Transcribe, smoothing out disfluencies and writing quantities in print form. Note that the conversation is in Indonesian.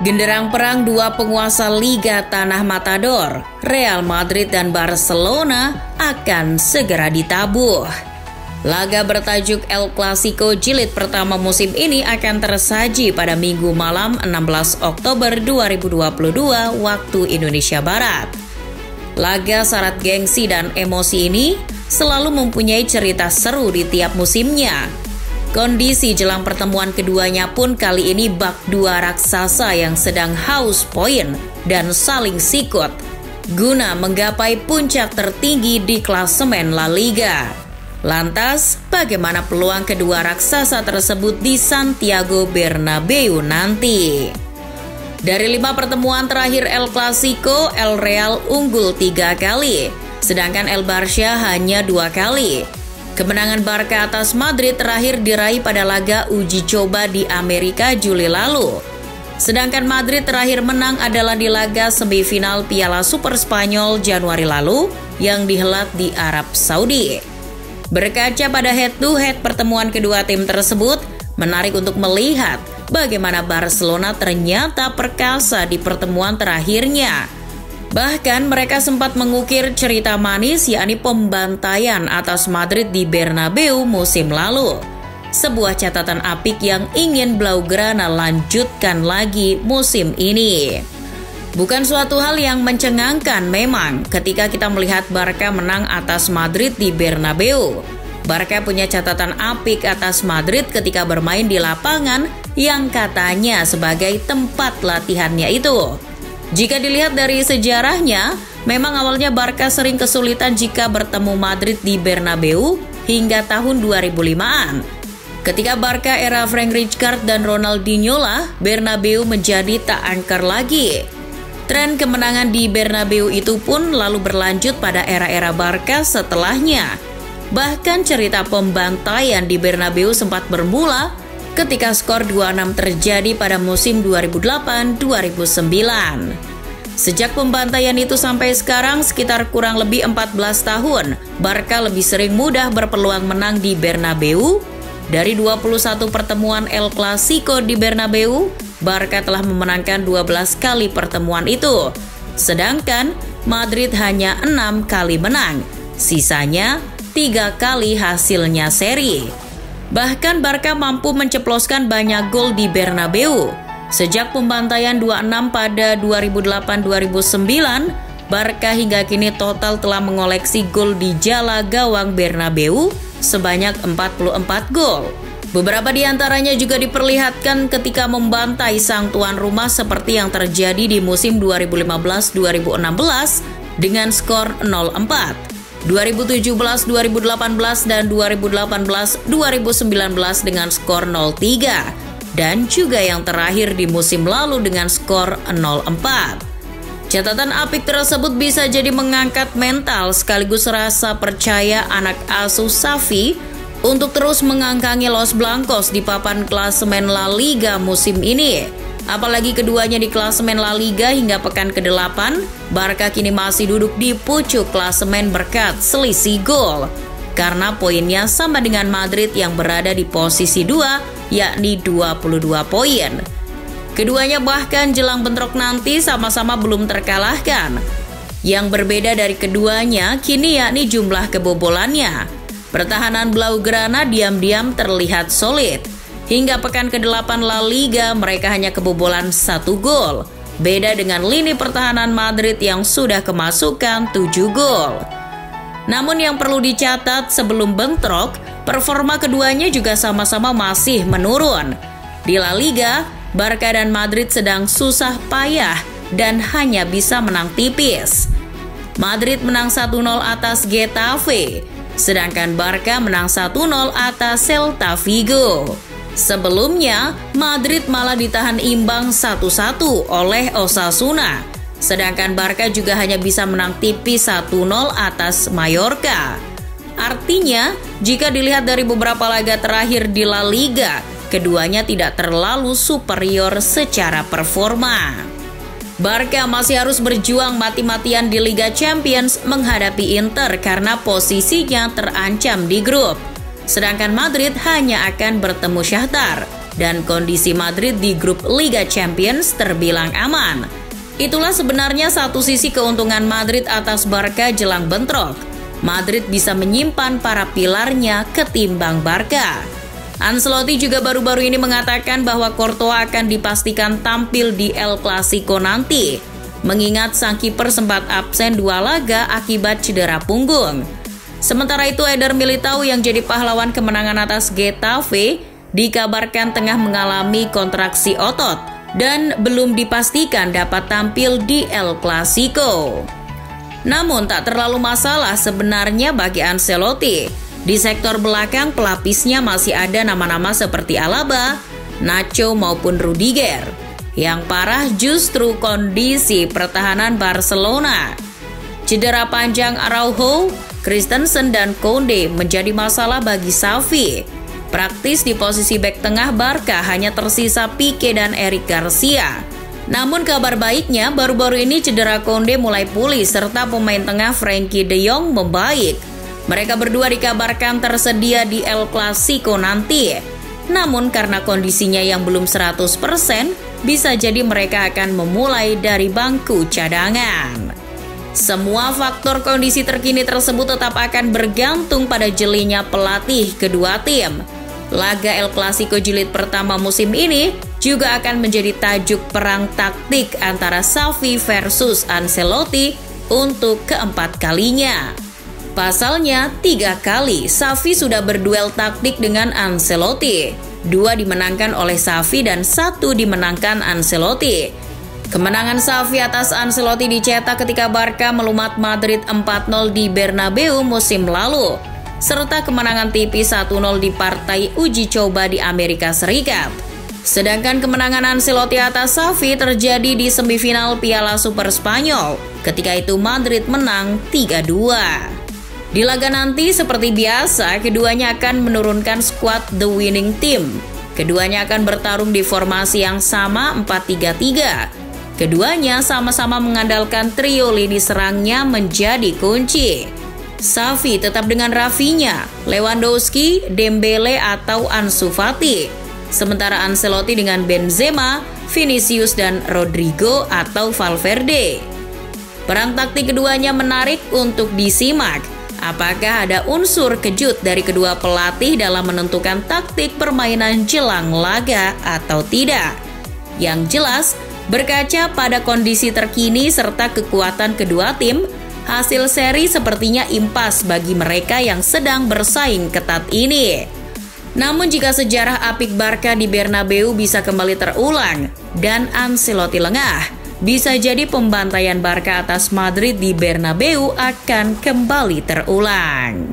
Genderang perang dua penguasa Liga Tanah Matador, Real Madrid dan Barcelona akan segera ditabuh. Laga bertajuk El Clasico jilid pertama musim ini akan tersaji pada Minggu malam 16 Oktober 2022 waktu Indonesia Barat. Laga syarat gengsi dan emosi ini selalu mempunyai cerita seru di tiap musimnya. Kondisi jelang pertemuan keduanya pun kali ini bak dua raksasa yang sedang haus poin dan saling sikut guna menggapai puncak tertinggi di klasemen La Liga. Lantas, bagaimana peluang kedua raksasa tersebut di Santiago Bernabeu nanti? Dari 5 pertemuan terakhir El Clasico, El Real unggul 3 kali, sedangkan El Barça hanya 2 kali. Kemenangan Barca atas Madrid terakhir diraih pada laga uji coba di Amerika Juli lalu. Sedangkan Madrid terakhir menang adalah di laga semifinal Piala Super Spanyol Januari lalu yang dihelat di Arab Saudi. Berkaca pada head-to-head pertemuan kedua tim tersebut, menarik untuk melihat bagaimana Barcelona ternyata perkasa di pertemuan terakhirnya. Bahkan mereka sempat mengukir cerita manis yakni pembantaian atas Madrid di Bernabeu musim lalu. Sebuah catatan apik yang ingin Blaugrana lanjutkan lagi musim ini. Bukan suatu hal yang mencengangkan memang ketika kita melihat Barca menang atas Madrid di Bernabeu. Barca punya catatan apik atas Madrid ketika bermain di lapangan yang katanya sebagai tempat latihannya itu. Jika dilihat dari sejarahnya, memang awalnya Barca sering kesulitan jika bertemu Madrid di Bernabeu hingga tahun 2005-an. Ketika Barca era Frank Rijkaard dan Ronaldinho lah, Bernabeu menjadi tak angker lagi. Tren kemenangan di Bernabeu itu pun lalu berlanjut pada era-era Barca setelahnya. Bahkan cerita pembantaian di Bernabeu sempat bermula ketika skor 2-6 terjadi pada musim 2008-2009. Sejak pembantaian itu sampai sekarang sekitar kurang lebih 14 tahun, Barca lebih sering mudah berpeluang menang di Bernabeu. Dari 21 pertemuan El Clasico di Bernabeu, Barca telah memenangkan 12 kali pertemuan itu. Sedangkan Madrid hanya 6 kali menang, sisanya 3 kali hasilnya seri. Bahkan Barca mampu menceploskan banyak gol di Bernabeu. Sejak pembantaian 2-6 pada 2008-2009, Barca hingga kini total telah mengoleksi gol di jala gawang Bernabeu sebanyak 44 gol. Beberapa di antaranya juga diperlihatkan ketika membantai sang tuan rumah seperti yang terjadi di musim 2015-2016 dengan skor 0-4. 2017-2018 dan 2018-2019 dengan skor 0-3 dan juga yang terakhir di musim lalu dengan skor 0-4. Catatan apik tersebut bisa jadi mengangkat mental sekaligus rasa percaya anak asuh Xavi untuk terus mengangkangi Los Blancos di papan klasemen La Liga musim ini. Apalagi keduanya di klasemen La Liga hingga pekan ke-8, Barca kini masih duduk di pucuk klasemen berkat selisih gol. Karena poinnya sama dengan Madrid yang berada di posisi 2, yakni 22 poin. Keduanya bahkan jelang bentrok nanti sama-sama belum terkalahkan. Yang berbeda dari keduanya kini yakni jumlah kebobolannya. Pertahanan Blaugrana diam-diam terlihat solid. Hingga pekan ke-8 La Liga mereka hanya kebobolan 1 gol. Beda dengan lini pertahanan Madrid yang sudah kemasukan 7 gol. Namun yang perlu dicatat sebelum bentrok, performa keduanya juga sama-sama masih menurun. Di La Liga, Barca dan Madrid sedang susah payah dan hanya bisa menang tipis. Madrid menang 1-0 atas Getafe, sedangkan Barca menang 1-0 atas Celta Vigo. Sebelumnya, Madrid malah ditahan imbang 1-1 oleh Osasuna, sedangkan Barca juga hanya bisa menang tipis 1-0 atas Mallorca. Artinya, jika dilihat dari beberapa laga terakhir di La Liga, keduanya tidak terlalu superior secara performa. Barca masih harus berjuang mati-matian di Liga Champions menghadapi Inter karena posisinya terancam di grup. Sedangkan Madrid hanya akan bertemu Shakhtar. dan kondisi Madrid di grup Liga Champions terbilang aman. Itulah sebenarnya satu sisi keuntungan Madrid atas Barca jelang bentrok. Madrid bisa menyimpan para pilarnya ketimbang Barca. Ancelotti juga baru-baru ini mengatakan bahwa Courtois akan dipastikan tampil di El Clasico nanti, mengingat sang kiper sempat absen 2 laga akibat cedera punggung. Sementara itu, Eder Militao yang jadi pahlawan kemenangan atas Getafe dikabarkan tengah mengalami kontraksi otot dan belum dipastikan dapat tampil di El Clasico. Namun tak terlalu masalah sebenarnya bagi Ancelotti. Di sektor belakang pelapisnya masih ada nama-nama seperti Alaba, Nacho maupun Rudiger. Yang parah justru kondisi pertahanan Barcelona. Cedera panjang Araujo, Christensen dan Koundé menjadi masalah bagi Xavi. Praktis di posisi bek tengah Barca hanya tersisa Pique dan Eric Garcia. Namun kabar baiknya baru-baru ini cedera Koundé mulai pulih serta pemain tengah Frenkie de Jong membaik. Mereka berdua dikabarkan tersedia di El Clasico nanti. Namun karena kondisinya yang belum 100%, bisa jadi mereka akan memulai dari bangku cadangan. Semua faktor kondisi terkini tersebut tetap akan bergantung pada jelinya pelatih kedua tim. Laga El Clasico jilid pertama musim ini juga akan menjadi tajuk perang taktik antara Xavi versus Ancelotti untuk keempat kalinya. Pasalnya, 3 kali Xavi sudah berduel taktik dengan Ancelotti. 2 dimenangkan oleh Xavi dan 1 dimenangkan Ancelotti. Kemenangan Xavi atas Ancelotti dicetak ketika Barca melumat Madrid 4-0 di Bernabeu musim lalu, serta kemenangan tipis 1-0 di partai uji coba di Amerika Serikat. Sedangkan kemenangan Ancelotti atas Xavi terjadi di semifinal Piala Super Spanyol, ketika itu Madrid menang 3-2. Di laga nanti seperti biasa, keduanya akan menurunkan skuad The Winning Team. Keduanya akan bertarung di formasi yang sama 4-3-3. Keduanya sama-sama mengandalkan trio lini serangnya menjadi kunci. Xavi tetap dengan Rafinha, Lewandowski, Dembele atau Ansu Fati. Sementara Ancelotti dengan Benzema, Vinicius dan Rodrigo atau Valverde. Perang taktik keduanya menarik untuk disimak. Apakah ada unsur kejut dari kedua pelatih dalam menentukan taktik permainan jelang laga atau tidak? Yang jelas, berkaca pada kondisi terkini serta kekuatan kedua tim, hasil seri sepertinya impas bagi mereka yang sedang bersaing ketat ini. Namun jika sejarah apik Barca di Bernabeu bisa kembali terulang dan Ancelotti lengah, bisa jadi pembantaian Barca atas Madrid di Bernabeu akan kembali terulang.